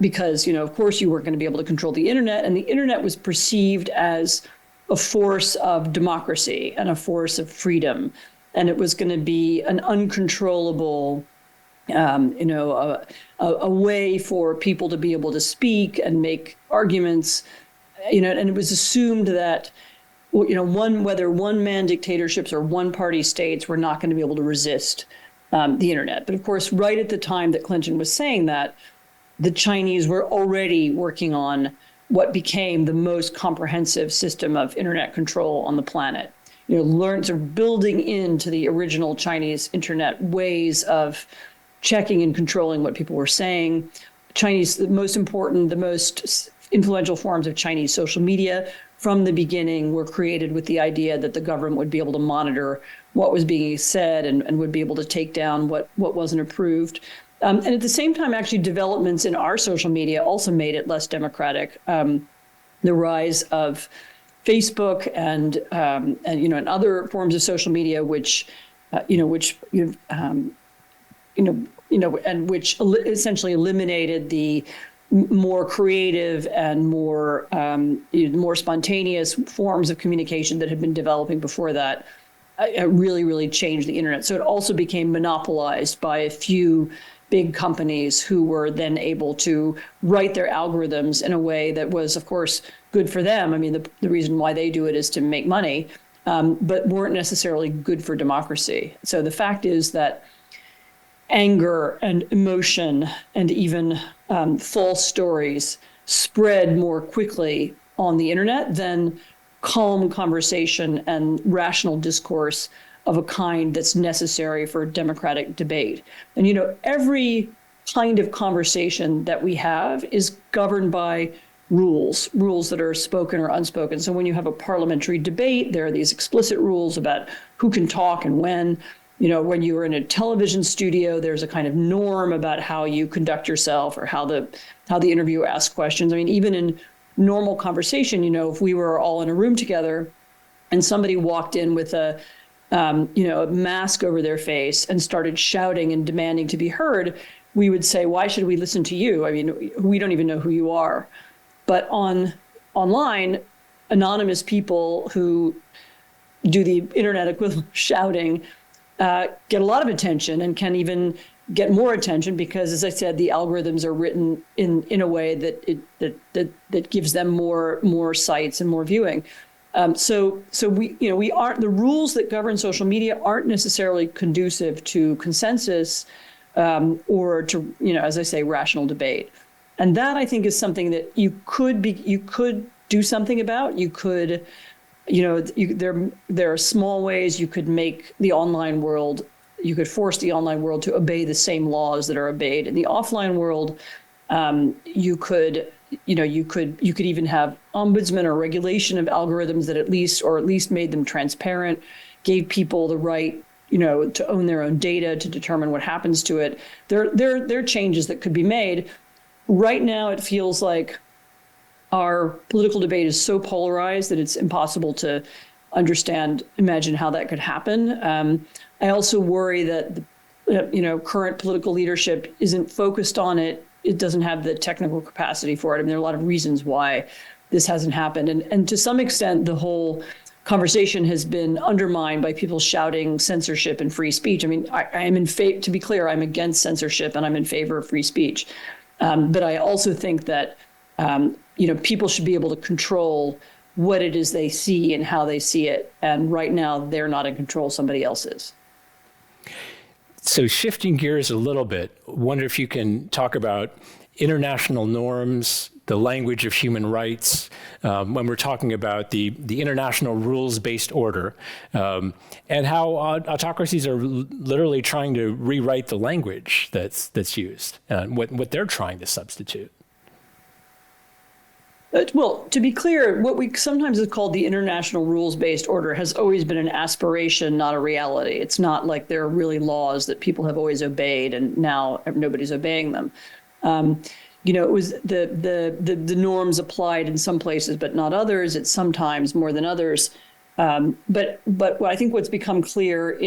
Because, of course, you weren't going to be able to control the internet. And the internet was perceived as a force of democracy and a force of freedom. And it was going to be an uncontrollable, a way for people to be able to speak and make arguments, and it was assumed that, whether one-man dictatorships or one-party states were not going to be able to resist the internet. But of course, right at the time that Clinton was saying that, the Chinese were already working on what became the most comprehensive system of internet control on the planet. Sort of building into the original Chinese internet ways of checking and controlling what people were saying. The most important, the most influential forms of Chinese social media from the beginning were created with the idea that the government would be able to monitor what was being said and would be able to take down what wasn't approved. And at the same time, actually, developments in our social media also made it less democratic. The rise of Facebook and other forms of social media, which essentially eliminated the more creative and more spontaneous forms of communication that had been developing before that. Really, really changed the internet. So it also became monopolized by a few big companies who were then able to write their algorithms in a way that was, of course, good for them. I mean, the reason why they do it is to make money, but weren't necessarily good for democracy. So the fact is that anger and emotion and even false stories spread more quickly on the internet than calm conversation and rational discourse of a kind that's necessary for democratic debate. And, every kind of conversation that we have is governed by rules that are spoken or unspoken. So when you have a parliamentary debate, there are these explicit rules about who can talk and when. When you're in a television studio, there's a kind of norm about how you conduct yourself or how the interviewer asks questions. I mean, even in normal conversation, if we were all in a room together and somebody walked in with a mask over their face and started shouting and demanding to be heard, we would say, why should we listen to you? I mean, we don't even know who you are. But online, anonymous people who do the internet equivalent of shouting get a lot of attention and can even get more attention because, as I said, the algorithms are written in a way that gives them more sites and more viewing. So we aren't, the rules that govern social media aren't necessarily conducive to consensus or to, as I say, rational debate. And that, I think, is something that you could do something about. You could, there are small ways you could make the online world, you could force the online world to obey the same laws that are obeyed in the offline world. You could even have ombudsman or regulation of algorithms that at least made them transparent, gave people the right, to own their own data, to determine what happens to it. There are changes that could be made. Right now, it feels like our political debate is so polarized that it's impossible to imagine how that could happen. I also worry that current political leadership isn't focused on it. It doesn't have the technical capacity for it. I mean, there are a lot of reasons why this hasn't happened. And to some extent, the whole conversation has been undermined by people shouting censorship and free speech. I mean, I am to be clear, I'm against censorship and I'm in favor of free speech. But I also think that, people should be able to control what it is they see and how they see it. And right now, they're not in control, somebody else is. So shifting gears a little bit, wonder if you can talk about international norms, the language of human rights, when we're talking about the international rules-based order, and how autocracies are literally trying to rewrite the language that's used, what they're trying to substitute. Well, to be clear, what we sometimes is called the international rules-based order has always been an aspiration, not a reality. It's not like there are really laws that people have always obeyed and now nobody's obeying them. It was the norms applied in some places, but not others. It's sometimes more than others. But I think what's become clear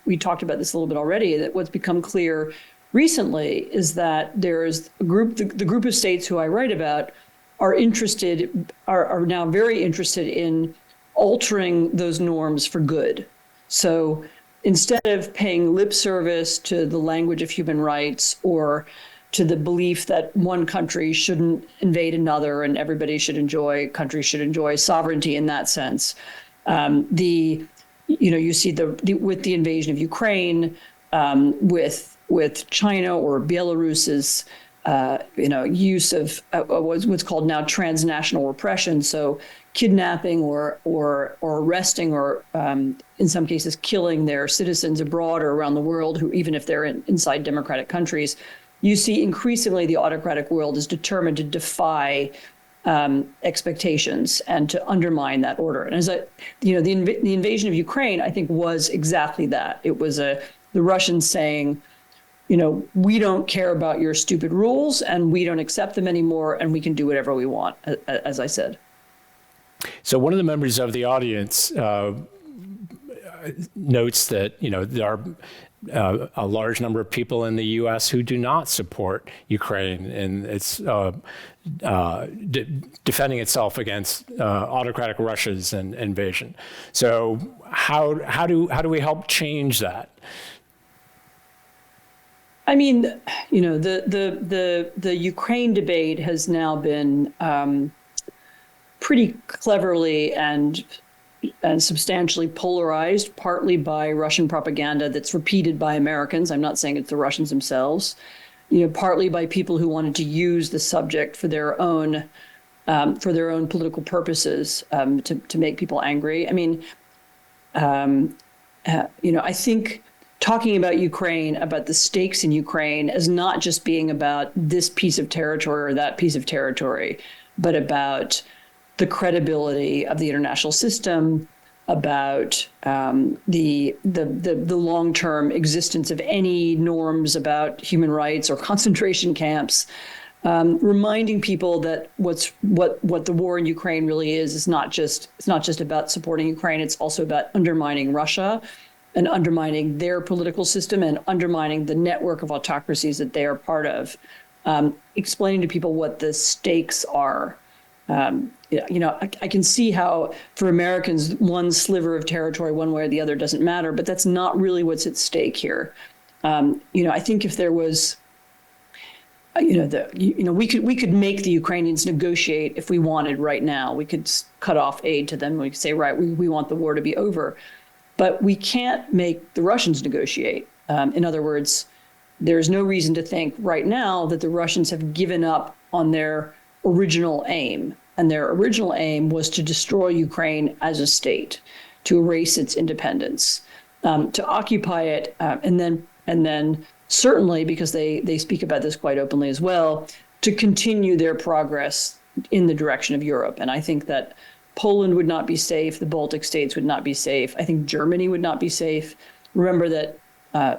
we talked about this a little bit already, that what's become clear recently is that there's a group, the group of states who I write about are now very interested in altering those norms for good. So instead of paying lip service to the language of human rights or to the belief that one country shouldn't invade another and countries should enjoy sovereignty in that sense, you see with the invasion of Ukraine, with China or Belarus's use of what's called now transnational repression. So kidnapping or arresting or in some cases killing their citizens abroad or around the world, who even if they're inside democratic countries, you see increasingly the autocratic world is determined to defy expectations and to undermine that order. And the invasion of Ukraine, I think, was exactly that. It was the Russians saying, we don't care about your stupid rules and we don't accept them anymore and we can do whatever we want, as I said. So one of the members of the audience notes that, there are a large number of people in the U.S. who do not support Ukraine in its defending itself against autocratic Russia's invasion. So how do we help change that? I mean, the Ukraine debate has now been pretty cleverly and substantially polarized, partly by Russian propaganda that's repeated by Americans. I'm not saying it's the Russians themselves, partly by people who wanted to use the subject for their own political purposes, to make people angry. I mean, I think talking about Ukraine, about the stakes in Ukraine, as not just being about this piece of territory or that piece of territory, but about the credibility of the international system, about the long-term existence of any norms about human rights or concentration camps, reminding people that what the war in Ukraine really is not just about supporting Ukraine. It's also about undermining Russia and undermining their political system and undermining the network of autocracies that they are part of, explaining to people what the stakes are. I can see how for Americans, one sliver of territory, one way or the other, doesn't matter, but that's not really what's at stake here. I think if there was, we could make the Ukrainians negotiate if we wanted right now. We could cut off aid to them. We could say, right, we want the war to be over. But we can't make the Russians negotiate. In other words, there's no reason to think right now that the Russians have given up on their original aim. And their original aim was to destroy Ukraine as a state, to erase its independence, to occupy it, and then certainly, because they speak about this quite openly as well, to continue their progress in the direction of Europe. And I think that Poland would not be safe. The Baltic states would not be safe. I think Germany would not be safe. Remember that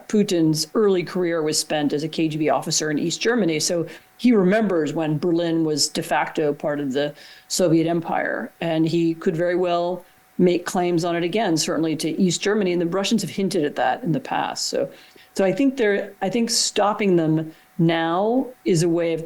Putin's early career was spent as a KGB officer in East Germany. So he remembers when Berlin was de facto part of the Soviet Empire, and he could very well make claims on it again, certainly to East Germany. And the Russians have hinted at that in the past. So I think stopping them now is a way of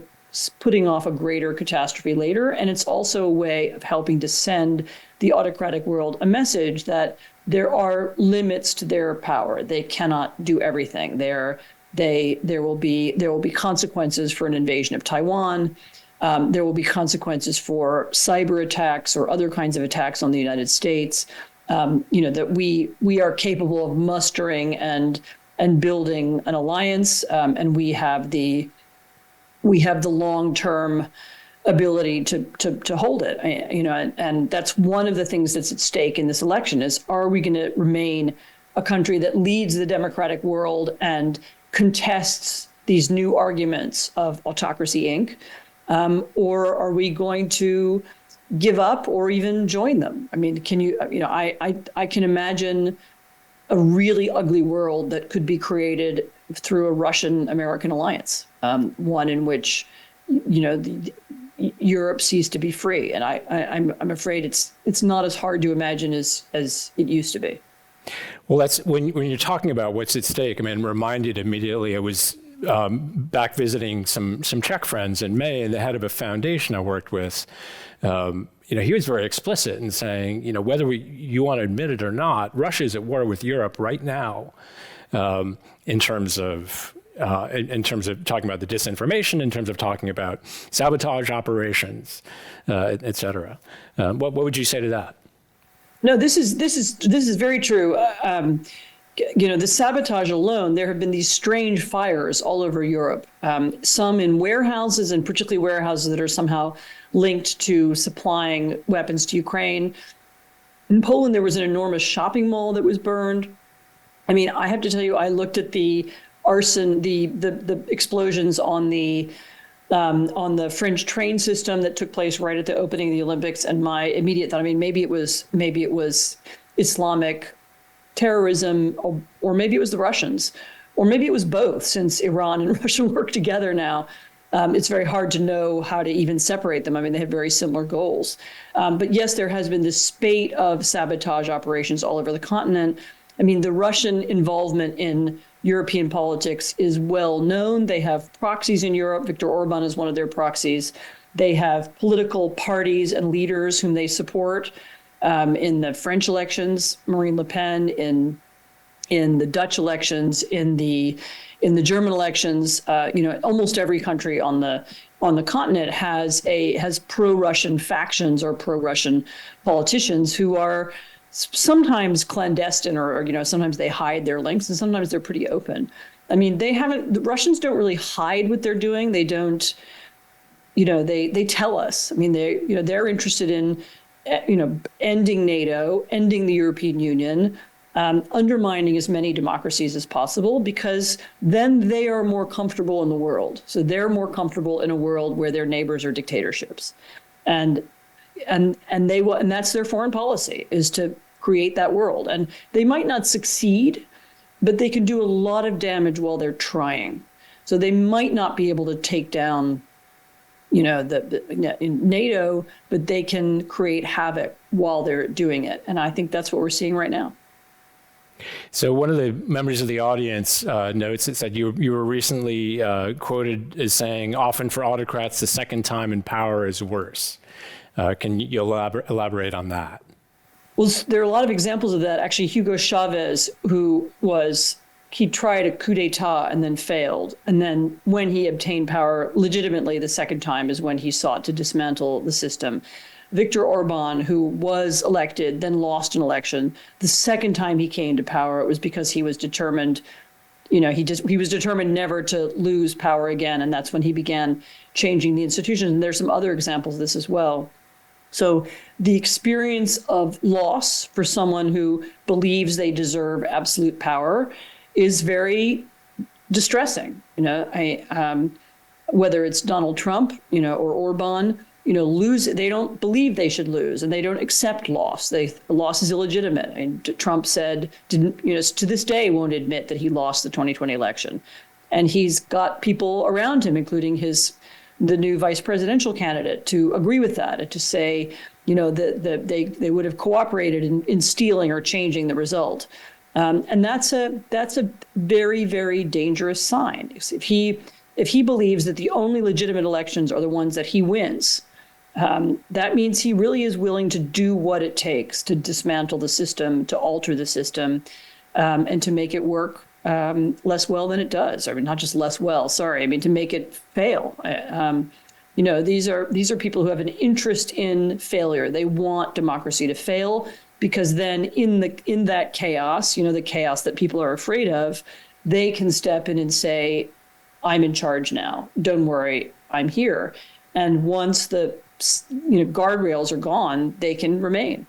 putting off a greater catastrophe later. And it's also a way of helping to send the autocratic world a message that there are limits to their power. They cannot do everything. There will be consequences for an invasion of Taiwan. There will be consequences for cyber attacks or other kinds of attacks on the United States. That we are capable of mustering and building an alliance, and we have the long-term ability to hold it. And that's one of the things that's at stake in this election is, are we going to remain a country that leads the democratic world and contests these new arguments of autocracy Inc., or are we going to give up or even join them? I mean, I can imagine a really ugly world that could be created through a Russian-American alliance, one in which, Europe ceased to be free. And I'm afraid it's not as hard to imagine as it used to be. Well, that's when you're talking about what's at stake. I mean, I'm reminded immediately. I was back visiting some Czech friends in May, and the head of a foundation I worked with. He was very explicit in saying, whether you want to admit it or not, Russia is at war with Europe right now, in terms of talking about the disinformation, in terms of talking about sabotage operations, et cetera. What would you say to that? No, this is very true. The sabotage alone, there have been these strange fires all over Europe, some in warehouses, and particularly warehouses that are somehow linked to supplying weapons to Ukraine. In Poland, there was an enormous shopping mall that was burned. I mean, I have to tell you, I looked at the arson, the explosions on the French train system that took place right at the opening of the Olympics, and my immediate thought, I mean, maybe it was Islamic terrorism, or maybe it was the Russians, or maybe it was both, since Iran and Russia work together now. It's very hard to know how to even separate them. I mean, they have very similar goals. But yes, there has been this spate of sabotage operations all over the continent. I mean, the Russian involvement in European politics is well known. They have proxies in Europe. Viktor Orban is one of their proxies. They have political parties and leaders whom they support. In the French elections, Marine Le Pen, in the Dutch elections, in the German elections, almost every country on the continent has pro-Russian factions or pro-Russian politicians who are sometimes clandestine, or sometimes they hide their links, and sometimes they're pretty open. I mean, the Russians don't really hide what they're doing. They don't, they tell us. I mean, they're interested in, ending NATO, ending the European Union, undermining as many democracies as possible, because then they are more comfortable in the world. So they're more comfortable in a world where their neighbors are dictatorships. And they will, and that's their foreign policy, is to create that world. And they might not succeed, but they can do a lot of damage while they're trying. So they might not be able to take down, NATO, but they can create havoc while they're doing it. And I think that's what we're seeing right now. So one of the members of the audience notes that said you were recently quoted as saying, often for autocrats, the second time in power is worse. Can you elaborate on that? Well, there are a lot of examples of that. Actually, Hugo Chavez, he tried a coup d'etat and then failed. And then when he obtained power legitimately the second time is when he sought to dismantle the system. Viktor Orban, who was elected, then lost an election. The second time he came to power, it was because he was determined, he was determined never to lose power again. And that's when he began changing the institutions. And there's some other examples of this as well. So the experience of loss for someone who believes they deserve absolute power is very distressing. Whether it's Donald Trump, or Orban, they don't believe they should lose, and they don't accept loss. Loss is illegitimate. And Trump to this day won't admit that he lost the 2020 election. And he's got people around him, including the new vice presidential candidate, to agree with that and to say, that they would have cooperated in stealing or changing the result. And that's a very, very dangerous sign. If he believes that the only legitimate elections are the ones that he wins, that means he really is willing to do what it takes to dismantle the system, to alter the system, and to make it work less well than it does. I mean, not just less well, sorry. I mean, to make it fail. These are people who have an interest in failure. They want democracy to fail, because then in that chaos, the chaos that people are afraid of, they can step in and say, I'm in charge now. Don't worry, I'm here. And once the guardrails are gone, they can remain.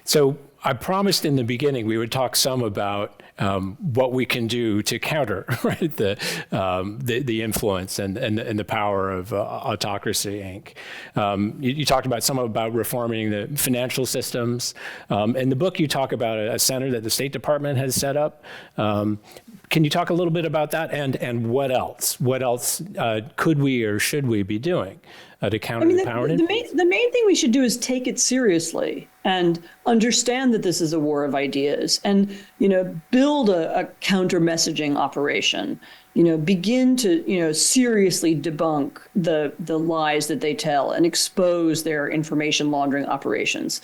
So I promised in the beginning we would talk some about what we can do to counter right the influence and the power of Autocracy Inc. You talked about some about reforming the financial systems. In the book, you talk about a center that the State Department has set up. Can you talk a little bit about that and what else? What else could we or should we be doing to counter the power and influence? The main thing we should do is take it seriously and understand that this is a war of ideas and, build a counter messaging operation, begin to, seriously debunk the lies that they tell and expose their information laundering operations.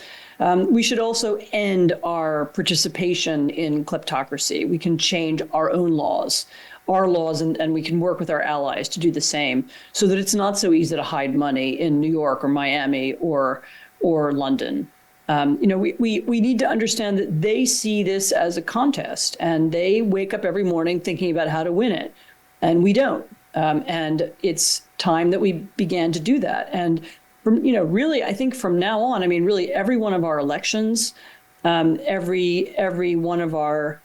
We should also end our participation in kleptocracy. We can change our own laws, and we can work with our allies to do the same so that it's not so easy to hide money in New York or Miami or London. We need to understand that they see this as a contest and they wake up every morning thinking about how to win it. And we don't. And it's time that we began to do that. And really, I think from now on, really every one of our elections, every one of our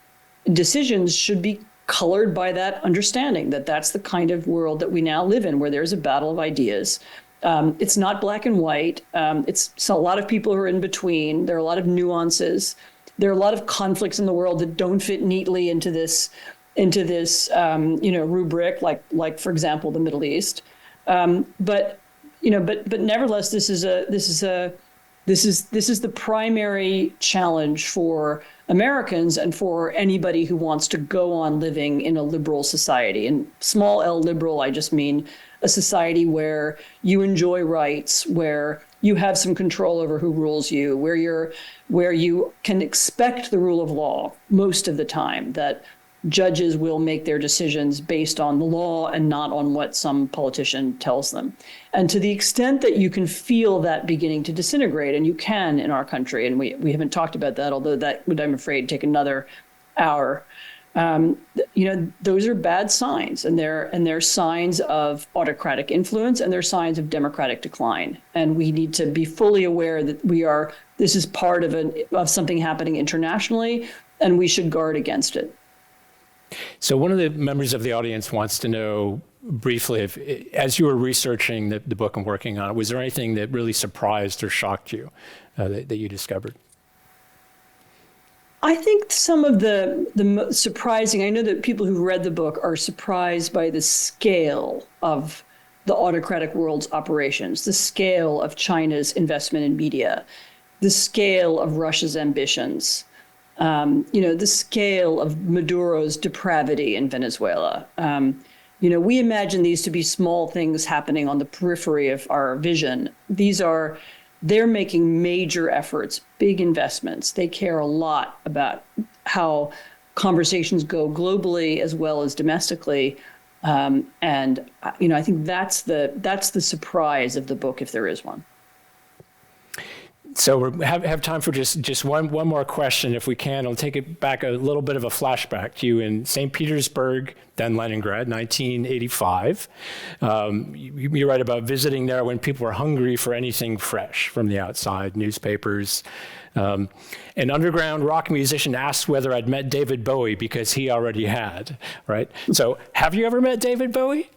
decisions should be colored by that understanding that that's the kind of world that we now live in, where there's a battle of ideas. It's not black and white. It's a lot of people who are in between. There are a lot of nuances. There are a lot of conflicts in the world that don't fit neatly into this rubric, like for example, the Middle East. But nevertheless, this is the primary challenge for Americans and for anybody who wants to go on living in a liberal society. And small L liberal, I just mean a society where you enjoy rights, where you have some control over who rules you, where you can expect the rule of law most of the time, that judges will make their decisions based on the law and not on what some politician tells them. And to the extent that you can feel that beginning to disintegrate, and you can in our country, and we haven't talked about that, although that would, I'm afraid, take another hour. Those are bad signs, and they're signs of autocratic influence, and they're signs of democratic decline. And we need to be fully aware that this is part of something happening internationally, and we should guard against it. So one of the members of the audience wants to know briefly, if, as you were researching the book and working on it, was there anything that really surprised or shocked you that you discovered? I think some of the surprising, I know that people who read the book are surprised by the scale of the autocratic world's operations, the scale of China's investment in media, the scale of Russia's ambitions. The scale of Maduro's depravity in Venezuela. We imagine these to be small things happening on the periphery of our vision. They're making major efforts, big investments. They care a lot about how conversations go globally as well as domestically. I think that's the surprise of the book, if there is one. So we have time for just one more question, if we can. I'll take it back a little bit of a flashback to you in St. Petersburg, then Leningrad, 1985. You write about visiting there when people were hungry for anything fresh from the outside, newspapers. An underground rock musician asked whether I'd met David Bowie because he already had, right? So have you ever met David Bowie?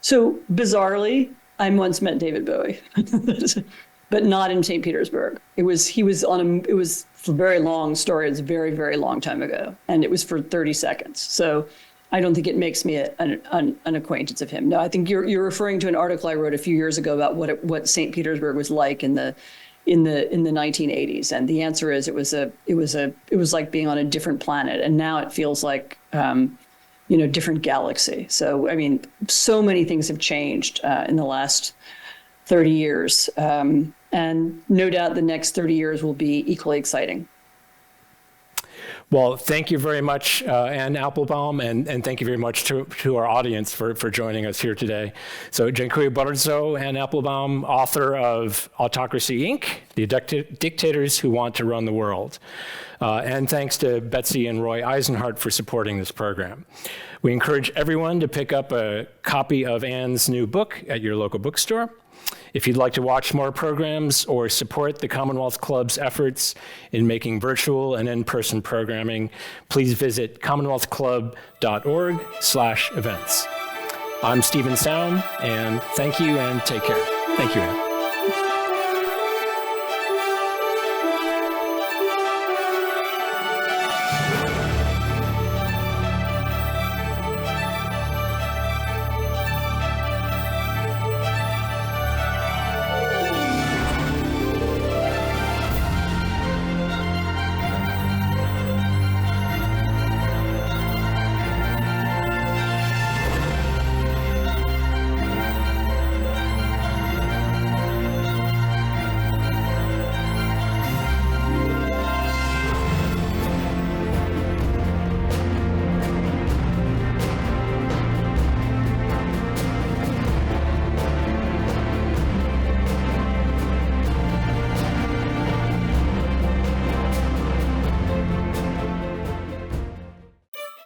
So bizarrely, I once met David Bowie. But not in St. Petersburg. It was a very long story. It was a very, very long time ago. And it was for 30 seconds. So I don't think it makes me an acquaintance of him. No, I think you're referring to an article I wrote a few years ago about what St. Petersburg was like in the 1980s. And the answer is it was like being on a different planet. And now it feels like, different galaxy. So, so many things have changed in the last 30 years. And no doubt the next 30 years will be equally exciting. Well, thank you very much, Anne Applebaum, and thank you very much to our audience for joining us here today. So, dziękuję bardzo, Anne Applebaum, author of Autocracy, Inc., The Dictators Who Want to Run the World. And thanks to Betsy and Roy Eisenhart for supporting this program. We encourage everyone to pick up a copy of Anne's new book at your local bookstore. If you'd like to watch more programs or support the Commonwealth Club's efforts in making virtual and in-person programming, please visit commonwealthclub.org/events. I'm Stephen Saum, and thank you and take care. Thank you, Anne.